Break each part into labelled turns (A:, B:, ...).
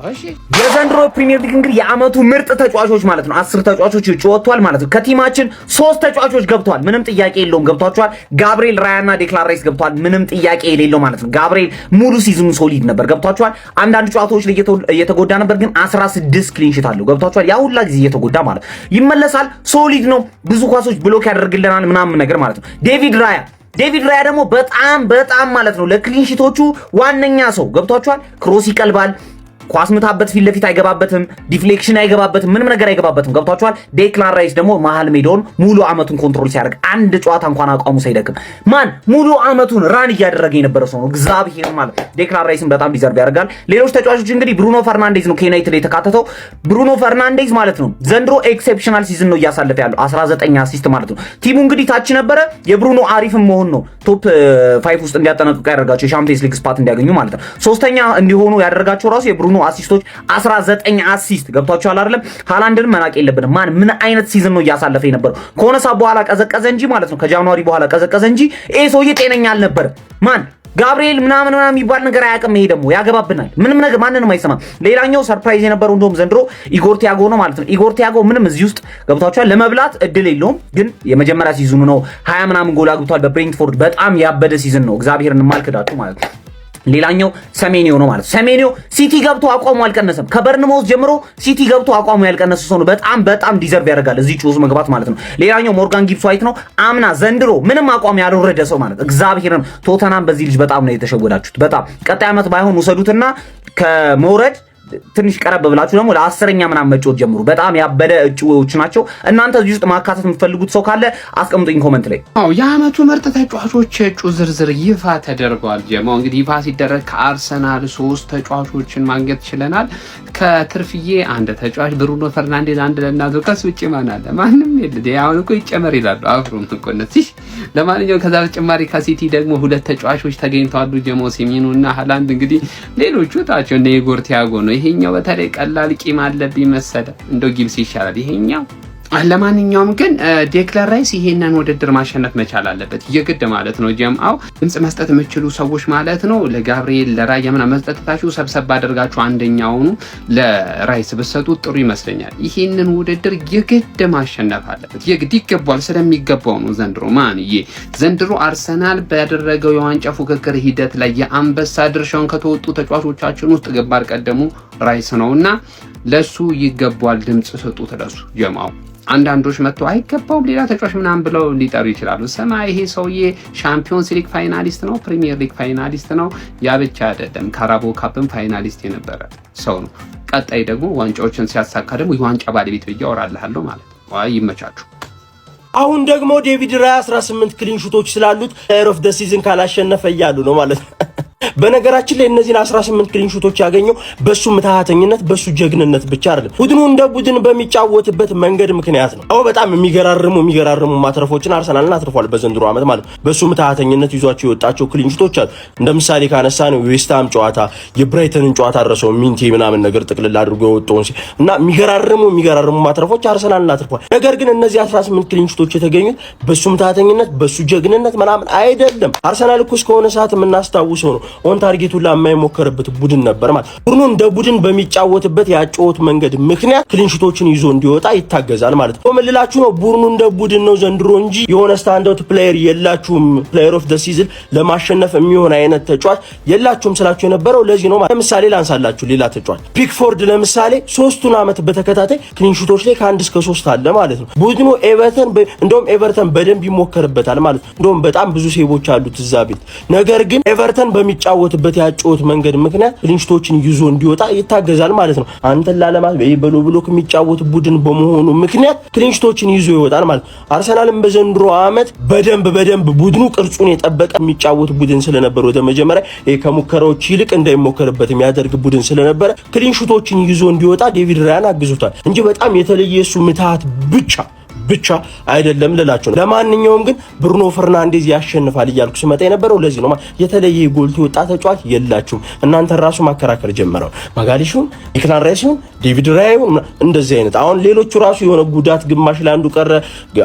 A: እሺ
B: የዘንድሮ ፕሪሚየር ሊግ እንግዲህ የአመቱ ምርጥ ተጫዋቾች ማለት ነው 10 ተጫዋቾች ወጥቷል ማለት ነው። ከቲማችን 3 ተጫዋቾች ገብተዋል፣ ምንም ጥያቄ የለውም። ገብቷቸዋል። ጋብሪኤል ራያና ዴክላን ራይስ ገብተዋል፣ ምንም ጥያቄ የሌለው ማለት ነው። ጋብሪኤል ሙሉ ሲዝኑ ሶሊድ ነበር። ገብቷቸዋል። አንዳንድ ጨዋታዎች ላይ እየተጎዳ ነበር፣ ግን 16 ክሊንሺት አለው። ገብቷቸዋል። ያ ሁላ ጊዜ እየተጎዳ ማለት ይመለሳል። ሶሊድ ነው። ብዙ ኳሶች ብሎክ ያደርግልናል ምናምን ነገር ማለት ነው። ዴቪድ ራያ ደግሞ በጣም ማለት ነው ለክሊንሺቶቹ ዋነኛ ሰው። ገብቷቸዋል። ክሮስ ይቀልባል፣ ኳስ ምታበት ፊት ለፊት አይገባበትም፣ ዲፍሌክሽን አይገባበትም፣ ምንም ነገር አይገባበትም። ገብቷቸዋል። ዴክላን ራይስ ደግሞ መሃል ሜዳውን ሙሉ አመቱን ኮንትሮል ሲያደርግ አንድ ጨዋታ እንኳን አቋሙ ሳይደክም ሙሉ አመቱን ራን እያደረገ የነበረ ሰው ነው። እግዚአብሔር ማለት ዴክላን ራይስን በጣም ዲዘርቭ ያደርጋል። ሌሎች ተጫዋቾች እንግዲህ ብሩኖ ፈርናንዴዝ ነው ከዩናይትድ የተካተተው። ብሩኖ ፈርናንዴዝ ማለት ነው ዘንድሮ ኤክሴፕሽናል ሲዝን ነው እያሳለፈ ያለው 19 አሲስት ማለት ነው። ቲሙ እንግዲህ ታች ነበረ። የብሩኖ አሪፍም መሆን ነው ቶፕ 5 ውስጥ እንዲያጠናቅቁ ያደርጋቸው የሻምፒየንስ ሊግ ስፓት እንዲያገኙ ማለት ነው። ሶስተኛ እንዲሆኑ ያደርጋቸው ራሱ የብሩኖ አሲስቶች 19 አሲስት ገብቷቸዋል አይደለም። ሃላንድን መናቅ የለብንም። ምን አይነት ሲዝን ነው እያሳለፈ የነበረው። ከሆነ ሰዓት በኋላ ቀዘቀዘ እንጂ ማለት ነው ከጃንዋሪ በኋላ ቀዘቀዘ እንጂ ይሄ ሰውዬ ጤነኛ አልነበረም። ጋብሪኤል ምናምን የሚባል ነገር አያውቅም። ይሄ ደግሞ ያገባብናል። ምንም ነገር ማንንም አይሰማም። ሌላኛው ሰርፕራይዝ የነበረው እንደውም ዘንድሮ ኢጎር ቲያጎ ነው ማለት ነው። ኢጎር ቲያጎ ምንም እዚህ ውስጥ ገብቷቸዋል ለመብላት እድል የለውም፣ ግን የመጀመሪያ ሲዝኑ ነው 20 ምናምን ጎል አግብቷል በብሬንትፎርድ። በጣም ያበደ ሲዝን ነው። እግዚአብሔርን ማልክዳችሁ ማለት ነው። ሌላኛው ሰሜኒዮ ነው ማለት ሰሜኒዮ ሲቲ ገብቶ አቋሙ አልቀነሰም። ከበርንማውዝ ጀምሮ ሲቲ ገብቶ አቋሙ ያልቀነሰ ሰው ነው። በጣም ዲዘርቭ ያደርጋል እዚህ ጩዝ መግባት ማለት ነው። ሌላኛው ሞርጋን ጊብስ ዋይት ነው። አምና ዘንድሮ ምንም አቋም ያልወረደ ሰው ማለት እግዚአብሔርን ቶተናም በዚህ ልጅ በጣም ነው የተሸወዳችሁት። በጣም ቀጣይ ዓመት ባይሆን ውሰዱትና ከመውረድ ትንሽ ቀረብ ብላችሁ ደግሞ ለ10ኛ ምናምን መጫወት ጀምሩ። በጣም ያበደ እጩዎች ናቸው። እናንተ እዚህ ውስጥ ማካተት የምትፈልጉት ሰው ካለ አስቀምጡኝ ኮሜንት ላይ።
A: የአመቱ ምርጥ ተጫዋቾች እጩ ዝርዝር ይፋ ተደርጓል። ጀማው እንግዲህ ይፋ ሲደረግ ከአርሰናል 3 ተጫዋቾችን ማግኘት ችለናል። ከትርፍዬ አንድ ተጫዋች ብሩኖ ፈርናንዴዝ አንድ ለናዞ ከሱ ውጪ ማን አለ? ማንም የለ። ያው እኮ ይጨመር ይላሉ አፍሮም እኮ እነዚህ። ለማንኛውም ከዛ በተጨማሪ ከሲቲ ደግሞ 2 ተጫዋቾች ተገኝተዋል። ጀማው ሴሜኑ እና ሃላንድ። እንግዲህ ሌሎቹ ታቸው እነ ኢጎር ቲያጎ ነው። ይሄኛው በተለይ ቀላል ቂም አለብኝ መሰለ እንደው ጊብስ ይሻላል ይሄኛው። ለማንኛውም ግን ዴክላን ራይስ ይሄንን ውድድር ማሸነፍ መቻል አለበት የግድ ማለት ነው። ጀምአው ድምጽ መስጠት የምትችሉ ሰዎች ማለት ነው ለጋብሪኤል ለራያ ምናምን መስጠታችሁ ሰብሰብ አድርጋችሁ አንደኛውኑ ለራይስ ብትሰጡት ጥሩ ይመስለኛል። ይሄንን ውድድር የግድ ማሸነፍ አለበት የግድ ይገባል። ስለሚገባው ነው ዘንድሮ አርሰናል ባደረገው የዋንጫ ፉክክር ሂደት ላይ የአንበሳ ድርሻውን ከተወጡ ተጫዋቾቻችን ውስጥ ግንባር ቀደሙ ራይስ ነውና ለሱ ይገባል። ድምጽ ስጡት ለሱ ጀምአው። አንዳንዶች መጥተው አይገባውም ሌላ ተጫዋች ምናምን ብለው ሊጠሩ ይችላሉ። ሰማ ይሄ ሰውዬ ሻምፒዮንስ ሊግ ፋይናሊስት ነው፣ ፕሪሚየር ሊግ ፋይናሊስት ነው። ያ ብቻ አይደለም ካራቦ ካፕም ፋይናሊስት የነበረ ሰው ነው። ቀጣይ ደግሞ ዋንጫዎችን ሲያሳካ ደግሞ የዋንጫ ባለቤት ብዬ አወራልሃለሁ ማለት ነው። ይመቻችሁ።
C: አሁን ደግሞ ዴቪድ ራያ 18 ክሊንሹቶች ስላሉት ፕሌየር ኦፍ ዘ ሲዝን ካላሸነፈ እያሉ ነው ማለት ነው። በነገራችን ላይ እነዚህን 18 ክሊንሹቶች ያገኘው በሱ ምትሃተኝነት በሱ ጀግንነት ብቻ አይደለም፣ ቡድኑ እንደ ቡድን በሚጫወትበት መንገድ ምክንያት ነው። በጣም የሚገራርሙ ማትረፎችን አርሰናልን አትርፏል በዘንድሮ ዓመት ማለት ነው። በሱ ምትሃተኝነት ይዟቸው የወጣቸው ክሊንሹቶች አሉ። እንደ ምሳሌ ካነሳ ነው ዌስትሃም ጨዋታ፣ የብራይተንን ጨዋታ አረሰው ሚንቴ ምናምን ነገር ጥቅልል አድርጎ የወጣውን እና የሚገራርሙ ማትረፎች አርሰናልን አትርፏል። ነገር ግን እነዚህ 18 ክሊንሹቶች የተገኙት በሱ ምትሃተኝነት በሱ ጀግንነት ምናምን አይደለም። አርሰናል እኮ እስከሆነ ሰዓት የምናስታውሰው ነው ኦን ታርጌቱ ለማይሞከርበት ቡድን ነበር ማለት ቡድኑ እንደ ቡድን በሚጫወትበት ያጫወት መንገድ ምክንያት ክሊንሺቶችን ይዞ እንዲወጣ ይታገዛል ማለት ነው። ምልላችሁ ነው ቡድኑ እንደ ቡድን ነው ዘንድሮ እንጂ የሆነ ስታንድ አውት ፕሌየር የላችሁም። ፕሌየር ኦፍ ዘ ሲዝን ለማሸነፍ የሚሆን አይነት ተጫዋች የላችሁም ስላችሁ የነበረው ለዚህ ነው ማለት። ለምሳሌ ላንሳላችሁ ሌላ ተጫዋች ፒክፎርድ ለምሳሌ 3ቱን አመት በተከታታይ ክሊንሺቶች ላይ ከ1 እስከ 3 አለ ማለት ነው። ቡድኑ ኤቨርተን በደንብ ይሞከርበታል ማለት ነው። እንደውም በጣም ብዙ ሴቦች አሉት እዛ ቤት። ነገር ግን ኤቨርተን በሚጫወትበት ያጫወት መንገድ ምክንያት ክሊንሺቶችን ይዞ እንዲወጣ ይታገዛል ማለት ነው። አንተን ላለማት በሎ ብሎክ የሚጫወት ቡድን በመሆኑ ምክንያት ክሊንሺቶችን ይዞ ይወጣል ማለት ነው። አርሰናልም በዘንድሮ አመት በደንብ ቡድኑ ቅርጹን የጠበቀ የሚጫወት ቡድን ስለነበረ ወደ መጀመሪያ ከሙከራዎች ይልቅ እንዳይሞከርበት የሚያደርግ ቡድን ስለነበረ ክሊንሺቶችን ይዞ እንዲወጣ ዴቪድ ራያን አግዙታል እንጂ በጣም የተለየ እሱ ምትሃት ብቻ አይደለም ልላችሁ ነው። ለማንኛውም ግን ብሩኖ ፈርናንዴዝ ያሸንፋል እያልኩ ስመጣ የነበረው ለዚህ ነው። የተለየ ጎልቶ ወጣ ተጫዋች የላችሁም። እናንተ ራሱ ማከራከር ጀመረው ማጋሊሹን ዴክላን ራይስን ዴቪድ ራያን እንደዚህ አይነት አሁን ሌሎቹ ራሱ የሆነ ጉዳት ግማሽ ላይ አንዱ ቀረ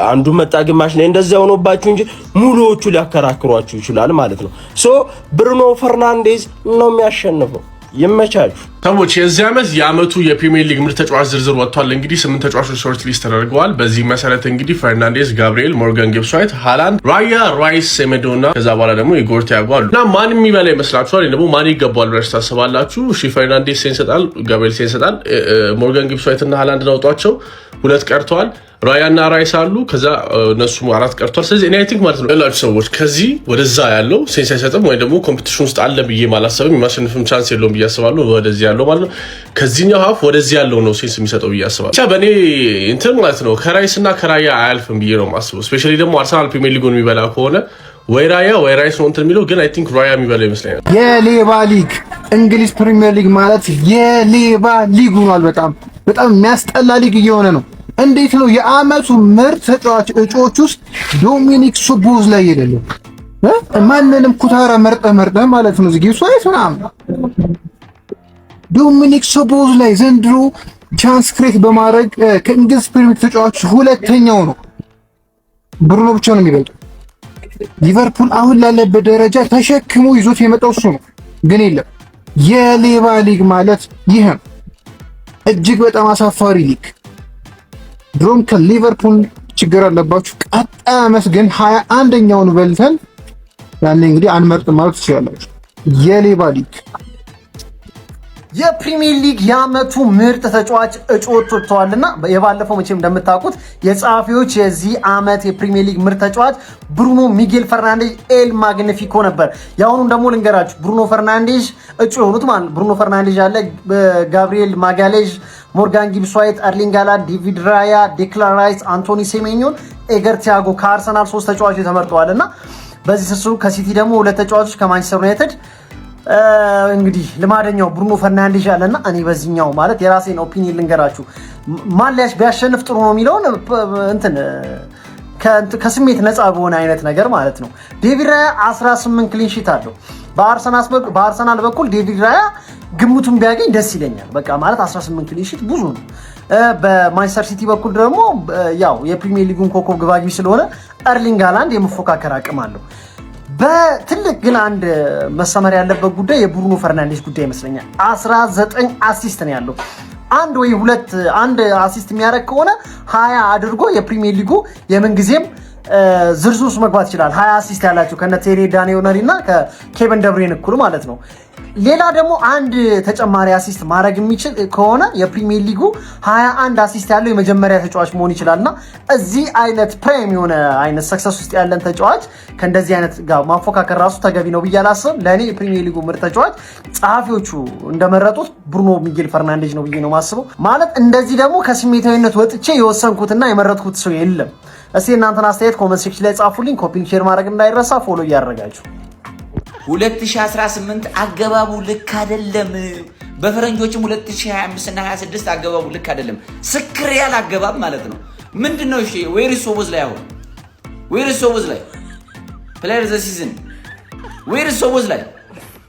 C: አንዱ መጣ ግማሽ ላይ እንደዛ ሆኖባችሁ እንጂ ሙሉዎቹ ሊያከራክሯችሁ ይችላል ማለት ነው። ሶ ብሩኖ ፈርናንዴዝ ነው የሚያሸንፈው። ይመቻችሁ
D: ሰዎች። የዚህ ዓመት የዓመቱ የፕሪሚየር ሊግ ምርጥ ተጫዋች ዝርዝር ወጥቷል። እንግዲህ 8 ተጫዋቾች ሾርት ሊስት ተደርገዋል። በዚህ መሰረት እንግዲህ ፈርናንዴዝ፣ ጋብሪኤል፣ ሞርጋን ጊብስ ዋይት፣ ሃላንድ፣ ራያ፣ ራይስ፣ ሴሜዶ እና ከዛ በኋላ ደግሞ ኢጎር ቲያጎ አሉ እና ማን የሚበላ ይመስላችኋል? ደግሞ ማን ይገባዋል ብላችሁ ታስባላችሁ? እሺ ፈርናንዴዝ ሴን ይሰጣል፣ ጋብሪኤል ሴን ይሰጣል። ሞርጋን ጊብስ ዋይት እና ሃላንድ አውጧቸው 2 ቀርተዋል። ራያና ራይስ አሉ። ከዛ እነሱ 4 ቀርቷል። ስለዚህ እኔ አይ ቲንክ ማለት ነው ያላችሁ ሰዎች ከዚህ ወደዛ ያለው ሴንስ አይሰጥም ወይ ደግሞ ኮምፒቲሽን ውስጥ አለ ብዬ ማላሰብም የማሸነፍም ቻንስ የለውም ብዬ አስባለሁ። ወደዚህ ያለው ማለት ነው ከዚህኛው ሀፍ ወደዚህ ያለው ነው ሴንስ የሚሰጠው ብዬ አስባለሁ። ብቻ በእኔ እንትን ማለት ነው ከራይስ እና ከራያ አያልፍም ብዬ ነው የማስበው። ስፔሻሊ ደግሞ አርሰናል ፕሪሚየር ሊጉን የሚበላ ከሆነ ወይ ራያ ወይ ራይስ ነው እንትን የሚለው፣ ግን አይ ቲንክ ራያ የሚበላ ይመስለኛል።
E: የሌባ ሊግ እንግሊዝ ፕሪሚየር ሊግ ማለት የሌባ ሊግ ሆኗል። በጣም የሚያስጠላ ሊግ እየሆነ ነው። እንዴት ነው የዓመቱ ምርጥ ተጫዋች እጩዎች ውስጥ ዶሚኒክ ሶቦዝ ላይ የሌለው? ማንንም ኩታራ መርጠ ማለት ነው ዝጊው ሷይስ ምናምን ዶሚኒክ ሶቦዝ ላይ ዘንድሮ ቻንስ ክሬት በማድረግ ከእንግሊዝ ፕሪሚየር ሊግ ተጫዋች ሁለተኛው ነው። ብሩኖ ብቻ ነው የሚበልጠው። ሊቨርፑል አሁን ላለበት ደረጃ ተሸክሞ ይዞት የመጣው እሱ ነው፣ ግን የለም። የሌባ ሊግ ማለት ይሄ ነው። እጅግ በጣም አሳፋሪ ሊግ። ድሮም ከሊቨርፑል ችግር አለባችሁ። ቀጣይ ዓመት ግን 21ኛውን በልተን ያኔ እንግዲህ አንመርጥም ማለት ትችላላችሁ። የሌባ ሊግ
B: የፕሪሚየር ሊግ የዓመቱ ምርጥ ተጫዋች እጩዎች ወጥተዋልና የባለፈው መቼም እንደምታውቁት የጸሐፊዎች የዚህ ዓመት የፕሪሚየር ሊግ ምርጥ ተጫዋች ብሩኖ ሚጌል ፈርናንዴዝ ኤል ማግኒፊኮ ነበር። ያሁኑም ደግሞ ልንገራችሁ ብሩኖ ፈርናንዴዝ እጩ የሆኑት ማለት ብሩኖ ፈርናንዴዝ አለ፣ ጋብሪኤል ማጋሌዥ፣ ሞርጋን ጊብስ ዋይት፣ አርሊንግ ሃላንድ፣ ዴቪድ ራያ፣ ዴክላን ራይስ፣ አንቶኒ ሴሜኞን፣ ኢጎር ቲያጎ ከአርሰናል 3 ተጫዋቾች ተመርጠዋልና በዚህ ስሱ ከሲቲ ደግሞ 2 ተጫዋቾች ከማንቸስተር ዩናይትድ እንግዲህ ልማደኛው ብሩኖ ፈርናንዴዝ አለና እኔ በዚህኛው ማለት የራሴን ኦፒኒየን ልንገራችሁ ማን ቢያሸንፍ ጥሩ ነው የሚለውን እንትን ከስሜት ነፃ በሆነ አይነት ነገር ማለት ነው። ዴቪድ ራያ 18 ክሊን ሺት አለው። በአርሰናል በኩል ዴቪድ ራያ ግምቱን ቢያገኝ ደስ ይለኛል። በቃ ማለት 18 ክሊን ሺት ብዙ ነው። በማንቸስተር ሲቲ በኩል ደግሞ ያው የፕሪሚየር ሊጉን ኮከብ ግባጊ ስለሆነ አርሊንግ ሃላንድ የመፎካከር አቅም አለው። በትልቅ ግን አንድ መሰመር ያለበት ጉዳይ የብሩኖ ፈርናንዴዝ ጉዳይ ይመስለኛል። 19 አሲስት ነው ያለው። አንድ አሲስት የሚያደርግ ከሆነ 20 አድርጎ የፕሪሚየር ሊጉ የምንጊዜም ዝርዝር ውስጥ መግባት ይችላል። 20 አሲስት ያላቸው ከነ ቴሪ ዳንኤል እና ከኬቨን ደብሬን እኩል ማለት ነው። ሌላ ደግሞ አንድ ተጨማሪ አሲስት ማድረግ የሚችል ከሆነ የፕሪሚየር ሊጉ 21 አሲስት ያለው የመጀመሪያ ተጫዋች መሆን ይችላልና እዚህ አይነት ፕራይም የሆነ አይነት ሰክሰስ ውስጥ ያለን ተጫዋች ከእንደዚህ አይነት ጋር ማፎካከር ራሱ ተገቢ ነው ብዬ አላስብም። ለእኔ የፕሪሚየር ሊጉ ምርጥ ተጫዋች ጸሐፊዎቹ እንደመረጡት ብሩኖ ሚጌል ፈርናንዴዝ ነው ብዬ ነው ማስበው። ማለት እንደዚህ ደግሞ ከስሜታዊነት ወጥቼ የወሰንኩትና የመረጥኩት ሰው የለም። እስቲ እናንተን አስተያየት ኮሜንት ሴክሽን ላይ ጻፉልኝ። ኮፒ ሼር ማድረግ እንዳይረሳ፣ ፎሎ እያደረጋችሁ
F: 2018 አገባቡ ልክ አይደለም። በፈረንጆችም 2025 እና 26 አገባቡ ልክ አይደለም። ስክር ያለ አገባብ ማለት ነው። ምንድነው? እሺ ዌር ኢዝ ሶቦዝ ላይ አሁን ዌር ኢዝ ሶቦዝ ላይ ፕሌየር ዘ ሲዝን ዌር ኢዝ ሶቦዝ ላይ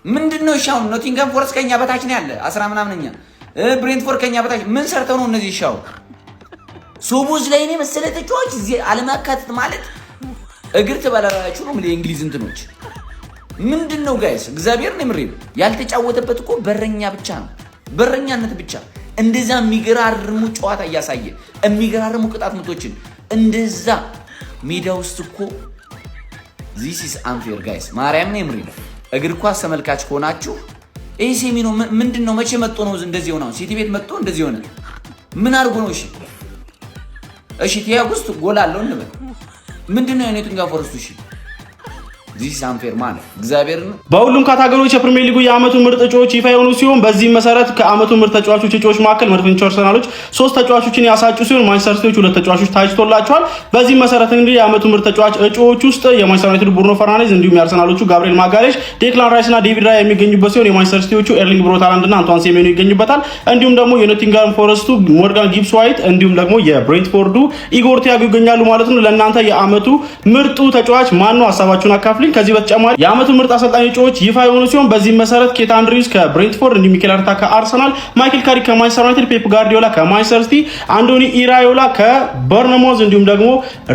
F: ምንድነው? እሺ አሁን ኖቲንጋም ፎረስት ከኛ በታች ነው ያለ 10 ምናምንኛ ብሬንትፎርድ ከኛ በታች ምን ሰርተው ነው እነዚህ? ሻው ሶቦዝ ላይ ነው መሰለ ተጫዋች እዚህ አለማካተት ማለት እግር ተባላላችሁ ነው የእንግሊዝ እንትኖች ምንድነው ጋይስ? እግዚአብሔር ነው ምሪም ያልተጫወተበት እኮ በረኛ ብቻ ነው፣ በረኛነት ብቻ። እንደዛ የሚገራርሙ ጨዋታ እያሳየ የሚገራርሙ ቅጣት ምቶችን እንደዛ ሜዳ ውስጥ እኮ this is unfair ጋይስ። ማርያም ነው ምሪም እግር ኳስ ተመልካች ከሆናችሁ ይሄ ሴሚኖ ምንድነው? መቼ መጥቶ ነው እንደዚህ ሆነው? ሲቲ ቤት መጥቶ እንደዚህ ሆነ? ምን አድርጎ ነው? እሺ ቲያጎ ውስጥ ጎል አለው እንበል ምንድነው? የኔቱንጋ ፎረስቱ እሺ ዚስ አንፌር ማለት እግዚአብሔርን
G: በሁሉም ካታጎሪዎች የፕሪሚየር ሊጉ የዓመቱ ምርጥ ተጫዋቾች ይፋ የሆኑ ሲሆን በዚህ መሰረት ከዓመቱ ምርጥ ተጫዋቾች እጩዎች መካከል መድፈኞች አርሰናሎች 3 ተጫዋቾችን ያሳጩ ሲሆን ማንቸስተር ሲቲዎች 2 ተጫዋቾች ታጭቶላቸዋል። በዚህ መሰረት እንግዲህ የዓመቱ ምርጥ ተጫዋች እጩዎች ውስጥ የማንቸስተር ዩናይትድ ብሩኖ ፈርናንዴዝ እንዲሁም የአርሰናሎቹ ጋብሪኤል ማጋሌዥ፣ ዴክላን ራይስ እና ዴቪድ ራያ የሚገኙበት ሲሆን የማንቸስተር ሲቲዎቹ ኤርሊንግ ብሮት ሃላንድ እና አንቶኒ ሴሜኞ ይገኙበታል። እንዲሁም ደግሞ የኖቲንጋም ፎረስቱ ሞርጋን ጊብስ ዋይት እንዲሁም ደግሞ የብሬንትፎርዱ ኢጎር ቲያጎ ይገኛሉ ማለት ነው። ለእናንተ የዓመቱ ምርጡ ተጫዋች ማን ነው? ሀሳባችሁን አካፍልኝ። ከዚህ በተጨማሪ የአመቱ ምርጥ አሰልጣኝ እጩዎች ይፋ የሆኑ ሲሆን በዚህ መሰረት ኬት አንድሪውስ ከብሬንትፎርድ፣ እንዲሁም ሚኬል አርቴታ ከአርሰናል፣ ማይክል ካሪክ ከማንቸስተር ዩናይትድ፣ ፔፕ ጋርዲዮላ ከማንቸስተር ሲቲ፣ አንዶኒ ኢራዮላ ከበርነሞዝ እንዲሁም ደግሞ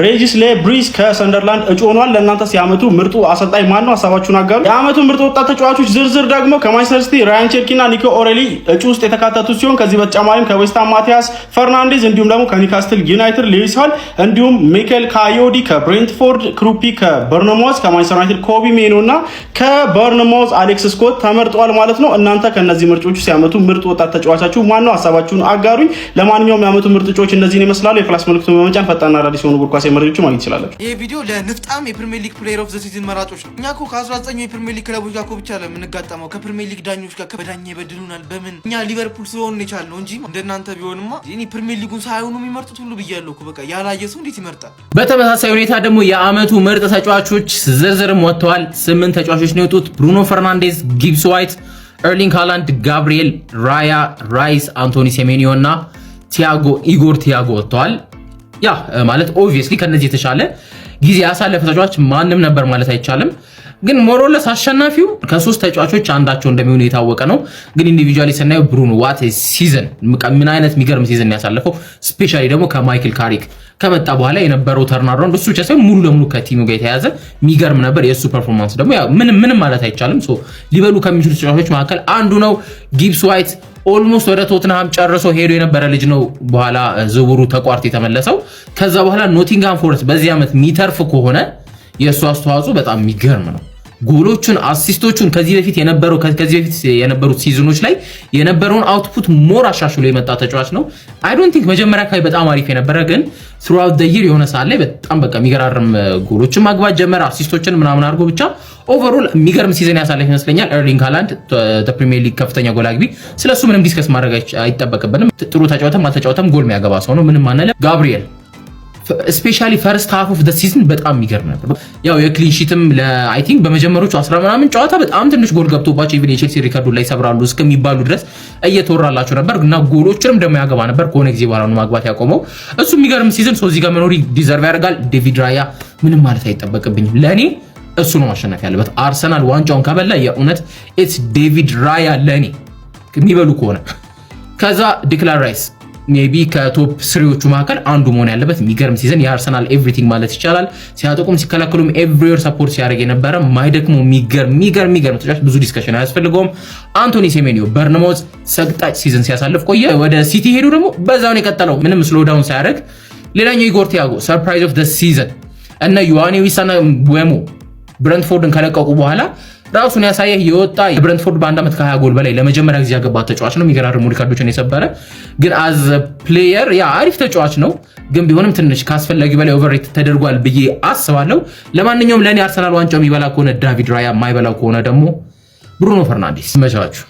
G: ሬጂስ ሌብሪስ ከሰንደርላንድ እጩ ሆኗል። ለእናንተስ የአመቱ ምርጡ አሰልጣኝ ማን ነው? ሀሳባችሁን አጋሩ። የአመቱ ምርጥ ወጣት ተጫዋቾች ዝርዝር ደግሞ ከማንቸስተር ሲቲ ራያን ቸርኪና ኒኮ ኦሬሊ እጩ ውስጥ የተካተቱ ሲሆን ከዚህ በተጨማሪም ከዌስትሃም ማቲያስ ፈርናንዴዝ እንዲሁም ደግሞ ከኒውካስትል ዩናይትድ ሉዊስ ሃል እንዲሁም ሚኬል ካዮዲ ከብሬንትፎርድ፣ ክሩፒ ከበርነሞዝ፣ ከማንቸስተር ዩናይትድ ኮቢ ሜኖ እና ከበርነሞዝ አሌክስ ስኮት ተመርጠዋል ማለት ነው። እናንተ ከነዚህ ምርጦች ሲያመቱ ምርጥ ወጣት ተጫዋቻችሁ ማን ነው? ሀሳባችሁን አጋሩኝ። ለማንኛውም የአመቱ ምርጦች እነዚህን ይመስላሉ። የፕላስ ምልክቱን በመጫን ፈጣንና አዳዲስ የሆኑ እግር ኳስ መረጃዎችን ማግኘት ትችላላችሁ።
H: ይሄ ቪዲዮ ለንፍጣም የፕሪሚየር ሊግ ፕሌየር ኦፍ ዘ ሲዝን መራጮች ነው። እኛ እኮ ከ19 የፕሪሚየር ሊግ ክለቦች ጋር ብቻ ለምንጋጠመው ከፕሪሚየር ሊግ ዳኞች ጋር በዳኛ ይበድሉናል። በምን እኛ ሊቨርፑል ስለሆነ የቻል ነው እንጂ እንደናንተ ቢሆንማ እኔ ፕሪሚየር ሊጉን ሳይሆኑ የሚመርጡት ሁሉ ብያለሁ እኮ። በቃ ያላየ ሰው እንዴት ይመርጣል?
I: በተመሳሳይ ሁኔታ ደግሞ የአመቱ ምርጥ ተጫዋቾች ዝርዝርም ወጥተዋል። 8 ተጫዋቾች ነው የወጡት። ብሩኖ ፈርናንዴዝ፣ ጊብስ ዋይት፣ ኤርሊንግ ሃላንድ፣ ጋብሪኤል፣ ራያ፣ ራይስ፣ አንቶኒ ሴሜኒዮ እና ኢጎር ቲያጎ ወጥተዋል። ያ ማለት ኦብቪየስሊ ከነዚህ የተሻለ ጊዜ ያሳለፈ ተጫዋች ማንም ነበር ማለት አይቻልም። ግን ሞሮለስ አሸናፊው ከሶስት ተጫዋቾች አንዳቸው እንደሚሆኑ የታወቀ ነው። ግን ኢንዲቪጁዋሊ ስናየው ብሩኖ ዋት ሲዝን ምን አይነት የሚገርም ሲዝን ያሳለፈው ስፔሻሊ ደግሞ ከማይክል ካሪክ ከመጣ በኋላ የነበረው ተርናራውንድ እሱ ብቻ ሳይሆን ሙሉ ለሙሉ ከቲሙ ጋር የተያዘ የሚገርም ነበር። የእሱ ፐርፎርማንስ ደግሞ ምንም ማለት አይቻልም። ሊበሉ ከሚችሉ ተጫዋቾች መካከል አንዱ ነው። ጊብስ ዋይት ኦልሞስት ወደ ቶትንሃም ጨርሶ ሄዶ የነበረ ልጅ ነው። በኋላ ዝውውሩ ተቋርጦ የተመለሰው። ከዛ በኋላ ኖቲንግሃም ፎረስት በዚህ ዓመት የሚተርፍ ከሆነ የእሱ አስተዋጽኦ በጣም የሚገርም ነው። ጎሎቹን፣ አሲስቶቹን ከዚህ በፊት የነበሩት ሲዝኖች ላይ የነበረውን አውትፑት ሞር አሻሽሎ የመጣ ተጫዋች ነው። አይ ዶንት ቲንክ መጀመሪያ አካባቢ በጣም አሪፍ የነበረ ግን throughout the year የሆነ ሰዓት ላይ በጣም በቃ የሚገራርም ጎሎችን ማግባት ጀመረ፣ አሲስቶችን ምናምን አድርጎ ብቻ ኦቨርኦል የሚገርም ሲዝን ያሳለፈ ይመስለኛል። ኤርሊንግ ሃላንድ በፕሪሚየር ሊግ ከፍተኛ ጎል አግቢ፣ ስለሱ ምንም ዲስከስ ማድረግ አይጠበቅብንም። ጥሩ ተጫወተም አልተጫወተም ጎል የሚያገባ ሰው ነው፣ ምንም አንለ። ጋብሪኤል ስፔሻሊ ፈርስት ሃፍ ኦፍ ዘ ሲዝን በጣም የሚገርም ነበር። ያው የክሊን ሺትም አይ ቲንክ በመጀመሪያዎቹ 10 ምናምን ጨዋታ በጣም ትንሽ ጎል ገብቶባቸው ኢቭን የቼልሲ ሪከርዱ ላይ ሰብራሉ እስከሚባሉ ድረስ እየተወራላቸው ነበር እና ጎሎችንም ደግሞ ያገባ ነበር። ከሆነ ጊዜ በኋላ ነው ማግባት ያቆመው። እሱ የሚገርም ሲዝን እዚህ ጋር መኖሪ ዲዘርቭ ያደርጋል። ዴቪድ ራያ ምንም ማለት አይጠበቅብኝም። ለእኔ እሱ ነው ማሸነፍ ያለበት። አርሰናል ዋንጫውን ከበላ የእውነት ኢትስ ዴቪድ ራያ ለእኔ የሚበሉ ከሆነ። ከዛ ዲክላን ራይስ ሜቢ ከቶፕ ስሪዎቹ መካከል አንዱ መሆን ያለበት። የሚገርም ሲዝን የአርሰናል ኤቭሪቲንግ ማለት ይቻላል። ሲያጠቁም ሲከላከሉም ኤቭሪዌር ሰፖርት ሲያደርግ የነበረ ማይደክሞ የሚገርም ተጫዋች፣ ብዙ ዲስከሽን አያስፈልገውም። አንቶኒ ሴሜኒዮ በርንሞዝ ሰቅጣጭ ሲዝን ሲያሳልፍ ቆየ። ወደ ሲቲ ሄዱ ደግሞ በዛውን የቀጠለው ምንም ስሎ ዳውን ሳያደርግ። ሌላኛው ኢጎር ቲያጎ ሰርፕራይዝ ኦፍ ዘ ሲዝን እና ዮሐኒ ዊሳና ዌሞ ብረንትፎርድን ከለቀቁ በኋላ ራሱን ያሳየ የወጣ የብረንትፎርድ በአንድ ዓመት ከ20 ጎል በላይ ለመጀመሪያ ጊዜ ያገባ ተጫዋች ነው። የሚገራርሙ ሪካርዶችን የሰበረ ግን አዝ ፕሌየር አሪፍ ተጫዋች ነው። ግን ቢሆንም ትንሽ ካስፈላጊ በላይ ኦቨርሬት ተደርጓል ብዬ አስባለሁ። ለማንኛውም ለእኔ አርሰናል ዋንጫው የሚበላ ከሆነ ዳቪድ ራያ፣ የማይበላው ከሆነ ደግሞ ብሩኖ ፈርናንዴስ። መቻችሁ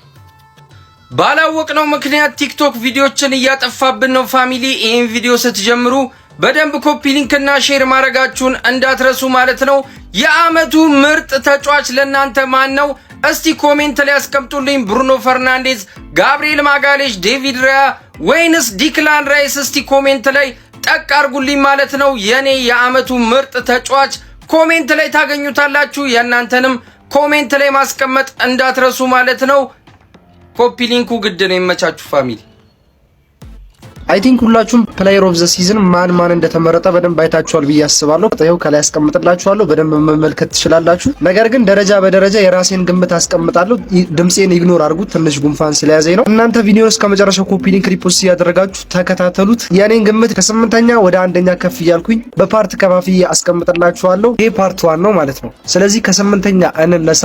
J: ባላወቅነው ምክንያት ቲክቶክ ቪዲዮችን እያጠፋብን ነው። ፋሚሊ ይህን ቪዲዮ ስትጀምሩ በደንብ ኮፒ ሊንክና ሼር ማድረጋችሁን እንዳትረሱ ማለት ነው። የአመቱ ምርጥ ተጫዋች ለእናንተ ማን ነው? እስቲ ኮሜንት ላይ ያስቀምጡልኝ። ብሩኖ ፈርናንዴዝ፣ ጋብሪኤል ማጋሌሽ፣ ዴቪድ ራያ ወይንስ ዲክላን ራይስ? እስቲ ኮሜንት ላይ ጠቅ አርጉልኝ ማለት ነው። የኔ የአመቱ ምርጥ ተጫዋች ኮሜንት ላይ ታገኙታላችሁ። የእናንተንም ኮሜንት ላይ ማስቀመጥ እንዳትረሱ ማለት ነው። ኮፒ ሊንኩ ግድ ነው። ይመቻችሁ ፋሚሊ።
K: አይ ቲንክ ሁላችሁም ፕሌየር ኦፍ ዘ ሲዝን ማን እንደተመረጠ በደንብ አይታችኋል ብዬ አስባለሁ። ይኸው ከላይ አስቀምጥላችኋለሁ፣ በደንብ መመልከት ትችላላችሁ። ነገር ግን ደረጃ በደረጃ የራሴን ግምት አስቀምጣለሁ። ድምጼን ኢግኖር አድርጉት፣ ትንሽ ጉንፋን ስለያዘኝ ነው። እናንተ ቪዲዮን እስከ መጨረሻው ኮፒ ሊንክ ሪፖስት እያደረጋችሁ ተከታተሉት። የኔን ግምት ከ8ኛ ወደ 1ኛ ከፍ እያልኩኝ በፓርት ከፋፍዬ አስቀምጥላችኋለሁ። ይሄ ፓርት 1 ነው ማለት ነው። ስለዚህ ከ8ኛ እንነሳ።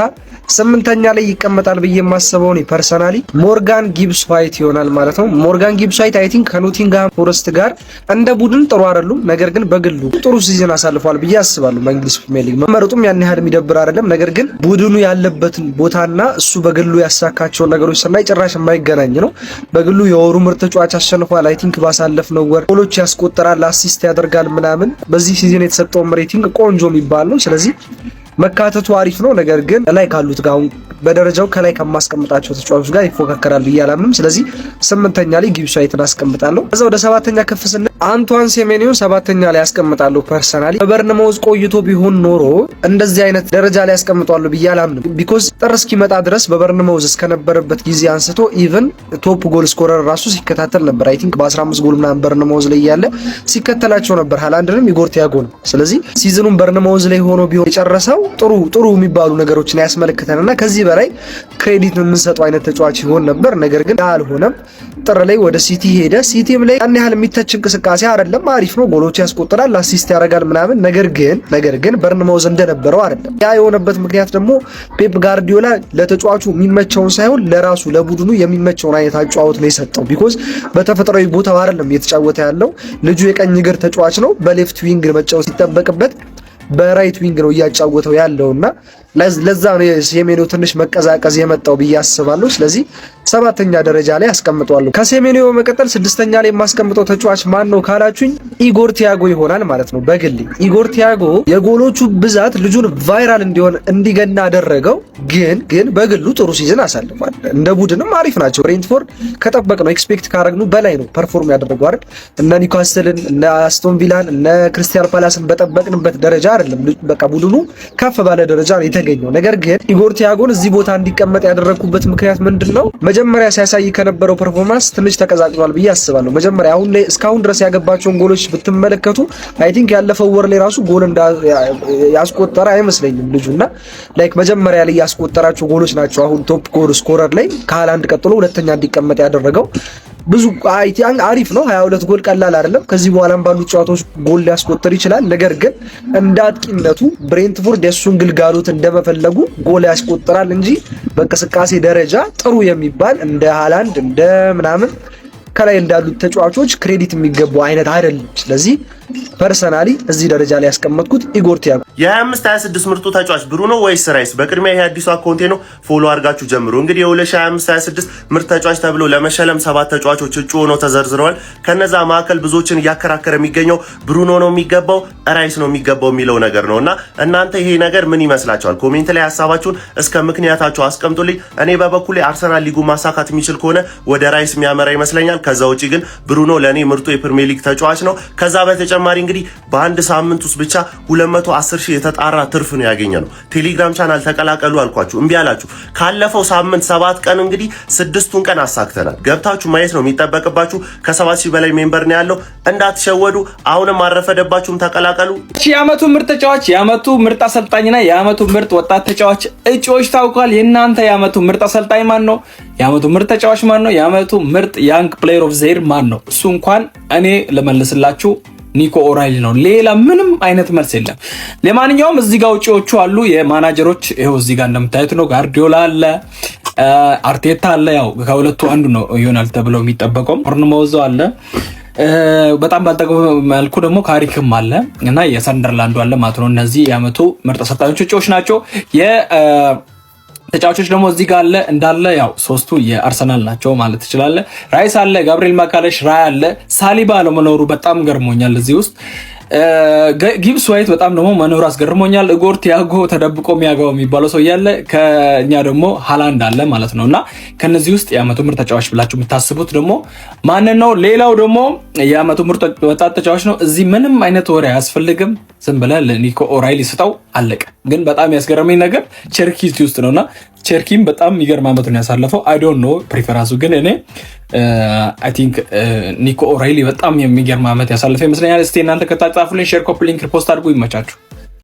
K: 8ኛ ላይ ይቀመጣል ብዬ የማስበው ነው ፐርሰናሊ ሞርጋን ጊብስ ዋይት ይሆናል ማለት ነው። ሞርጋን ጊብስ ዋይት አይ ቲንክ ኖቲንግሃም ፎረስት ጋር እንደ ቡድን ጥሩ አይደሉም፣ ነገር ግን በግሉ ጥሩ ሲዝን አሳልፏል ብዬ አስባለሁ። በእንግሊዝ ፕሪሚየር ሊግ መመረጡም ያን ያህል የሚደብር አይደለም፣ ነገር ግን ቡድኑ ያለበትን ቦታና እሱ በግሉ ያሳካቸው ነገሮች ስናይ ጭራሽ የማይገናኝ ነው። በግሉ የወሩ ምርጥ ተጫዋች አሸንፏል። አይ ቲንክ ባሳለፍነው ወር ጎሎች ያስቆጥራል፣ አሲስት ያደርጋል ምናምን። በዚህ ሲዝን የተሰጠው ሬቲንግ ቆንጆ የሚባል ነው። ስለዚህ መካተቱ አሪፍ ነው። ነገር ግን ላይ ካሉት ጋር በደረጃው ከላይ ከማስቀምጣቸው ተጫዋቾች ጋር ይፎካከራል ብዬ አላምንም። ስለዚህ 8ኛ ላይ ጊብስ ዋይትን አስቀምጣለሁ። ከዛ ወደ 7ኛ ከፍ ስንል አንቷን ሴሜኒዮን 7ኛ ላይ ያስቀምጣለሁ። ፐርሰናሊ በበርንማውዝ ቆይቶ ቢሆን ኖሮ እንደዚህ አይነት ደረጃ ላይ ያስቀምጣለሁ ብዬ አላምንም። ቢኮዝ ጥር እስኪመጣ ድረስ በበርንማውዝ እስከነበረበት ጊዜ አንስቶ ኢቭን ቶፕ ጎል ስኮረር ራሱ ሲከታተል ነበር። አይ ቲንክ በ15 ጎል ምናምን በርንማውዝ ላይ ያለ ሲከተላቸው ነበር ሃላንድንም ኢጎር ቲያጎን። ስለዚህ ሲዝኑን በርንማውዝ ላይ ሆኖ ቢሆን የጨረሰው ጥሩ የሚባሉ ነገሮችን ያስመለክተንና ከዚህ በላይ ክሬዲት የምንሰጠው አይነት ተጫዋች ይሆን ነበር። ነገር ግን አልሆነም። ጥር ላይ ወደ ሲቲ ሄደ። ሲቲም ላይ ያን ያህል የሚተች እንቅስቃሴ አይደለም። አሪፍ ነው፣ ጎሎች ያስቆጥራል፣ አሲስት ያደርጋል ምናምን። ነገር ግን በርንማውዝ እንደነበረው አይደለም። ያ የሆነበት ምክንያት ደግሞ ፔፕ ጋርዲዮላ ለተጫዋቹ የሚመቸውን ሳይሆን ለራሱ ለቡድኑ የሚመቸውን አይነት አጫዋወት ነው የሰጠው። ቢኮዝ በተፈጥሯዊ ቦታው አይደለም እየተጫወተ ያለው። ልጁ የቀኝ እግር ተጫዋች ነው። በሌፍት ዊንግ መጫወት ሲጠበቅበት በራይት ዊንግ ነው እያጫወተው ያለውና ለዛ ነው የሴሜኒዮ ትንሽ መቀዛቀዝ የመጣው ብዬ አስባለሁ። ስለዚህ 7ኛ ደረጃ ላይ አስቀምጠዋለሁ። ከሴሜኒዮ በመቀጠል 6ኛ ላይ የማስቀምጠው ተጫዋች ማን ነው ካላችሁኝ ኢጎር ቲያጎ ይሆናል ማለት ነው። በግሌ ኢጎር ቲያጎ የጎሎቹ ብዛት ልጁን ቫይራል እንዲሆን እንዲገና አደረገው። ግን በግሉ ጥሩ ሲዝን አሳልፏል። እንደ ቡድንም አሪፍ ናቸው። ብሬንትፎርድ ከጠበቅነው ኤክስፔክት ካረግኑ በላይ ነው ፐርፎርም ያደረገው አይደል? እነ ኒውካስትልን፣ እነ አስቶን ቪላን፣ እነ ክሪስታል ፓላስን በጠበቅንበት ደረጃ አይደለም። በቃ ቡድኑ ከፍ ባለ ደረጃ ነው የተገኘው። ነገር ግን ኢጎር ቲያጎን እዚህ ቦታ እንዲቀመጥ ያደረኩበት ምክንያት ምንድነው? መጀመሪያ ሲያሳይ ከነበረው ፐርፎርማንስ ትንሽ ተቀዛቅዟል ብዬ አስባለሁ። መጀመሪያ አሁን ላይ እስካሁን ድረስ ያገባቸውን ጎሎች ብትመለከቱ አይ ቲንክ ያለፈው ወር ላይ ራሱ ጎል ያስቆጠረ አይመስለኝም ልጁና ላይክ መጀመሪያ ላይ ያስቆጠራቸው ጎሎች ናቸው አሁን ቶፕ ጎል ስኮረር ላይ ከሃላንድ ቀጥሎ ሁለተኛ እንዲቀመጥ ያደረገው። ብዙ አሪፍ ነው። 22 ጎል ቀላል አይደለም። ከዚህ በኋላም ባሉ ጨዋታዎች ጎል ሊያስቆጥር ይችላል። ነገር ግን እንደ አጥቂነቱ ብሬንትፎርድ የሱን ግልጋሎት እንደመፈለጉ ጎል ያስቆጥራል እንጂ በእንቅስቃሴ ደረጃ ጥሩ የሚባል እንደ ሃላንድ እንደ ምናምን ከላይ እንዳሉት ተጫዋቾች ክሬዲት የሚገባው አይነት አይደለም። ስለዚህ ፐርሰናሊ እዚህ ደረጃ ላይ ያስቀመጥኩት ኢጎር ቲያጎ።
L: የ25-26 ምርጡ ተጫዋች ብሩኖ ወይስ ራይስ? በቅድሚያ ይሄ አዲሱ አካውንቴ ነው፣ ፎሎ አድርጋችሁ ጀምሩ። እንግዲህ የ2025-26 ምርጥ ተጫዋች ተብሎ ለመሸለም 7 ተጫዋቾች እጩ ሆነው ተዘርዝረዋል። ከነዛ መካከል ብዙዎችን እያከራከረ የሚገኘው ብሩኖ ነው የሚገባው ራይስ ነው የሚገባው የሚለው ነገር ነውና እናንተ ይሄ ነገር ምን ይመስላችኋል? ኮሜንት ላይ ሀሳባችሁን እስከ ምክንያታችሁ አስቀምጡልኝ። እኔ በበኩሌ አርሰናል ሊጉ ማሳካት የሚችል ከሆነ ወደ ራይስ የሚያመራ ይመስለኛል። ከዛ ውጪ ግን ብሩኖ ለኔ ምርጡ የፕሪሚየር ሊግ ተጫዋች ነው። ከዛ በተጨማሪ እንግዲህ በአንድ ሳምንት ውስጥ ብቻ 210,000 የተጣራ ትርፍ ነው ያገኘነው። ቴሌግራም ቻናል ተቀላቀሉ አልኳችሁ፣ እምቢ አላችሁ። ካለፈው ሳምንት 7 ቀን እንግዲህ 6ቱን ቀን አሳክተናል። ገብታችሁ ማየት ነው የሚጠበቅባችሁ። ከ7,000 በላይ ሜምበር ነው ያለው፣ እንዳትሸወዱ። አሁንም አረፈደባችሁም፣ ተቀላቀሉ።
M: የዓመቱ ምርጥ ተጫዋች፣ የዓመቱ ምርጥ አሰልጣኝና የዓመቱ ምርጥ ወጣት ተጫዋች እጩዎች ታውቋል። የእናንተ የዓመቱ ምርጥ አሰልጣኝ ማን ነው? የዓመቱ ምርጥ ተጫዋች ማን ነው? የዓመቱ ምርጥ ያንግ ፕሌየር ኦፍ ዘ ይር ማን ነው? እሱ እንኳን እኔ ልመልስላችሁ ኒኮ ኦራይሊ ነው። ሌላ ምንም አይነት መልስ የለም። ለማንኛውም እዚህ ጋር ውጪዎቹ አሉ የማናጀሮች። ይሄው እዚህ ጋር እንደምታዩት ነው። ጋርዲዮላ አለ፣ አርቴታ አለ። ያው ከሁለቱ አንዱ ነው ይሆናል ተብሎ የሚጠበቀው። ቦርንማውዝ አለ። በጣም ባልጠቀመ መልኩ ደግሞ ካሪክም አለ እና የሰንደርላንዱ አለ ማለት ነው። እነዚህ የዓመቱ ምርጥ አሰልጣኞች እጩዎች ናቸው። ተጫዋቾች ደግሞ እዚህ ጋር አለ እንዳለ ያው 3ቱ የአርሰናል ናቸው ማለት ትችላለህ። ራይስ አለ፣ ጋብሪኤል ማካለሽ፣ ራያ አለ። ሳሊባ አለመኖሩ በጣም ገርሞኛል እዚህ ውስጥ። ጊብስ ዋይት በጣም ደግሞ መኖር አስገርሞኛል። ኢጎር ቲያጎ ተደብቆ የሚያገባው የሚባለው ሰው ያለ፣ ከኛ ደግሞ ሃላንድ አለ ማለት ነውና ከነዚህ ውስጥ የዓመቱ ምርጥ ተጫዋች ብላችሁ የምታስቡት ደግሞ ማንን ነው? ሌላው ደግሞ የዓመቱ ምርጥ ወጣት ተጫዋች ነው። እዚህ ምንም አይነት ወሬ አያስፈልግም። ዝም ብለህ ለኒኮ ኦራይሊ ስጠው፣ አለቀ። ግን በጣም ያስገረመኝ ነገር ቸርኪ ውስጥ ነውና ቸርኪም በጣም የሚገርም ዓመቱን ያሳለፈው። አይ ዶንት ኖ ፕሪፈራንሱ፣ ግን እኔ አይ ቲንክ ኒኮ ኦራይሊ በጣም የሚገርም ዓመት ያሳለፈ ይመስለኛል። እስቲ እናንተ ከታጻፉልኝ ሼር፣ ኮፒ ሊንክ፣ ሪፖስት አድርጉ። ይመቻችሁ።